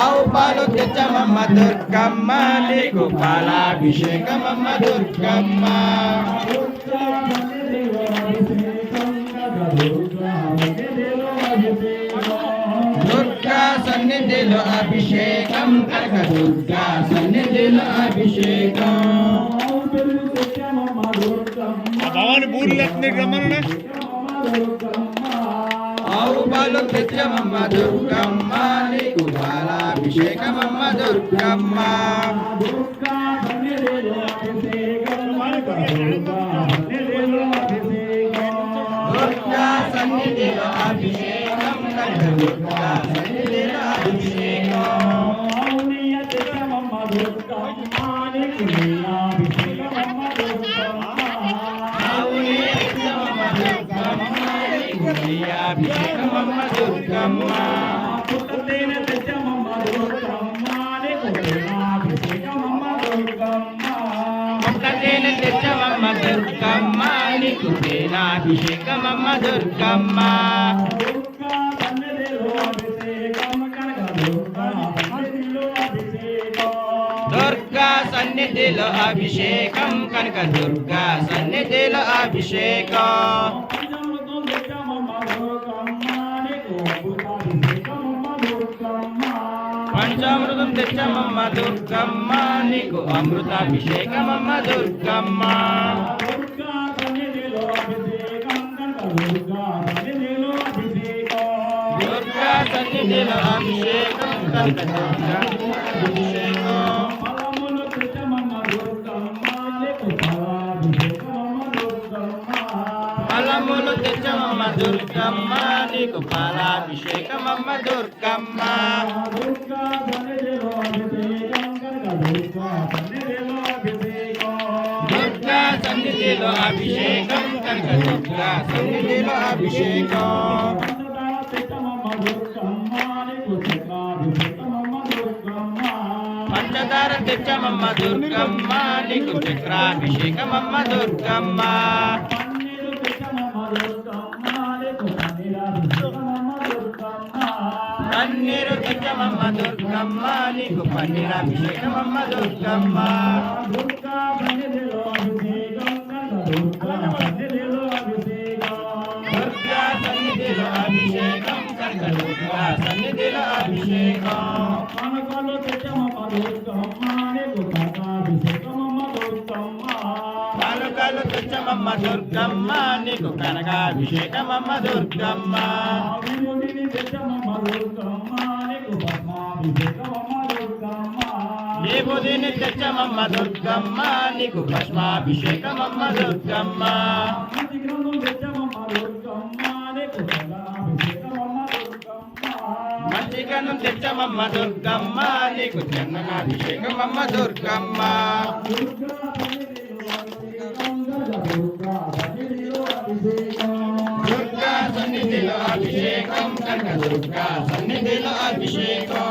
ఆవు పాలు తెచ్చమమ్మ దుర్గమ్మ నీకు పాలాభిషేకమమ్మ దుర్గమ్మ. దుర్గా సన్నిధిలో అభిషేకం కనక దుర్గా సన్నిధిలో అభిషేకం. భవాని బూర్లు రమ్మన్నా ఆవు పాలు తెచ్చమమ్మ దుర్గమ్మ నీకు పాలాభిషేకమమ్మ దుర్గమ్మ. దుర్గా సన్నిధిలో అభిషేకం కనక దుర్గా సన్నిధిలో అభిషేకం. అభిషేకమమ్మ దుర్గమ్మ. ఒక్కటేన తెచ్చమమ్మ దుర్గమ్మ నీకు తేనాభిషేకమమ్మ దుర్గమ్మ. దుర్గా సన్నిధిలో అభిషేకం కనక దుర్గా సన్నిధిలో అభిషేకం. పంచామృతం తెచ్చమమ్మ దుర్గమ్మ నీకు అమృతాభిషేకమమ్మ దుర్గమ్మ. దుర్గా సన్నిధిలో అభిషేకం కనక దుర్గా అభిషేకం. ఫలములు తెచ్చమమ్మ దుర్గమ్మ నీకు పాలాభిషేకమమ్మ దుర్గమ్మ. దుర్గా సన్నిధిలో అభిషేకం కనక దుర్గా సన్నిధిలో అభిషేకం. పంచదార తెచ్చమమ్మ దుర్గమ్మ నీకు చక్రాభిషేకమమ్మ దుర్గమ్మ. పన్నీరు తెచ్చమమ్మ దుర్గమ్మ నీకు పన్నీరాభిషేకమమ్మ దుర్గమ్మ. దుర్గా సన్నిధిలో అభిషేకం కనక దుర్గా సన్నిధిలో అభిషేకం. పానకాలు తెచ్చమమ్మ దుర్గమ్మ నీకు కనకాభిషేకమమ్మ దుర్గమ్మ. విభూతిని తెచ్చమమ్మ దుర్గమ్మ నీకు భస్మాభిషేకమమ్మ దుర్గమ్మ. మంచిగన్నం తెచ్చమమ్మ దుర్గమ్మ నీకు చందనాభిషేకమమ్మ దుర్గమ్మ. దుర్గా సన్నిధిలో అభిషేకం కనక దుర్గా సన్నిధిలో అభిషేకం.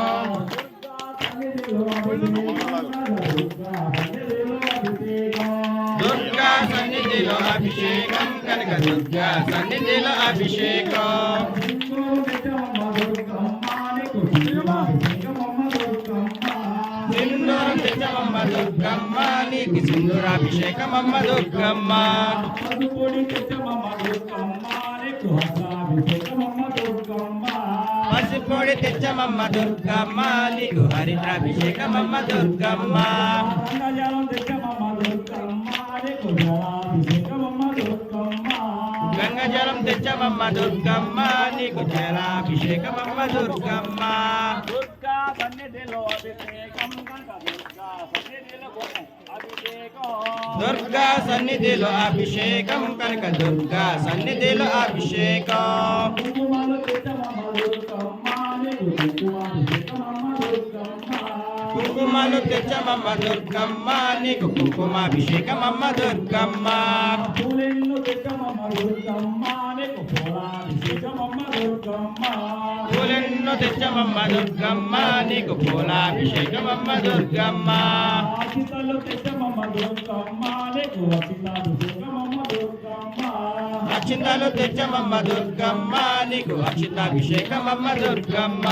దుర్గా సన్నిధిలో అభిషేకం కనక దుర్గా సన్నిధిలో అభిషేకం. సింధూరం తెచ్చమమ్మ దుర్గమ్మ నీకు సింధూరాభిషేకమమ్మ దుర్గమ్మ. పసిపొడి తెచ్చమమ్మ దుర్గమ్మ నీకు హరిద్రాభిషేకమమ్మ దుర్గమ్మ. గంగజలం తెచ్చమమ్మ దుర్గమ్మ నీకు జలాభిషేకమమ్మ దుర్గమ్మ. దుర్గా సన్నిధిలో అభిషేకం కనక దుర్గా సన్నిధిలో అభిషేకం. దుర్గా సన్నిధిలో అభిషేకం కనక దుర్గా సన్నిధిలో అభిషేకం. కుంకుమలు తెచ్చమమ్మ దుర్గమ్మ నీకు కుంకుమాభిషేకమమ్మ దుర్గమ్మ. పూలెన్ను తెచ్చమమ్మ దుర్గమ్మ నీకు పూలాభిషేకమమ్మ దుర్గమ్మ. పూలెన్ను తెచ్చమమ్మ దుర్గమ్మ నీకు పూలాభిషేకమమ్మ దుర్గమ్మ. తెచ్చమమ్మ దుర్గమ్మ నీకు అభిషేకమమ్మ దుర్గమ్మ. అక్షింతలు తెచ్చమమ్మ దుర్గమ్మ నీకు అక్షితాభిషేకమమ్మ దుర్గమ్మ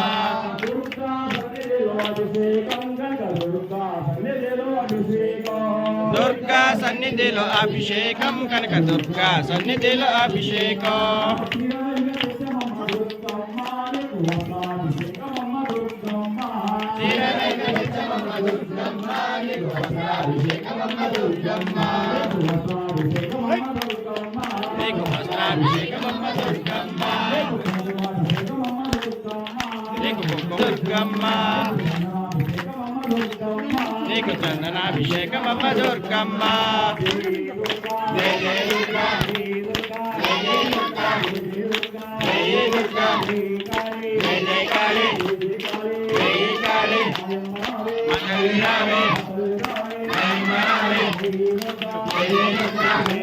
దుర్గా సన్నిధిలో అభిషేకం కనుక దుర్గా సన్నిధిలో అభిషేకం నీకు వస్త్రాభిషేకమమ్మ దుర్గమ్మ నీకు దుర్గమ్మ నీకు చందనాభిషేకమమ్మ దుర్గమ్మ జయ జయ దుర్గా జయ జయ దుర్గా జయ దుర్గా జయ జయ కాళీ జయ కాళీ మంగళ రావే జయ జయ దుర్గా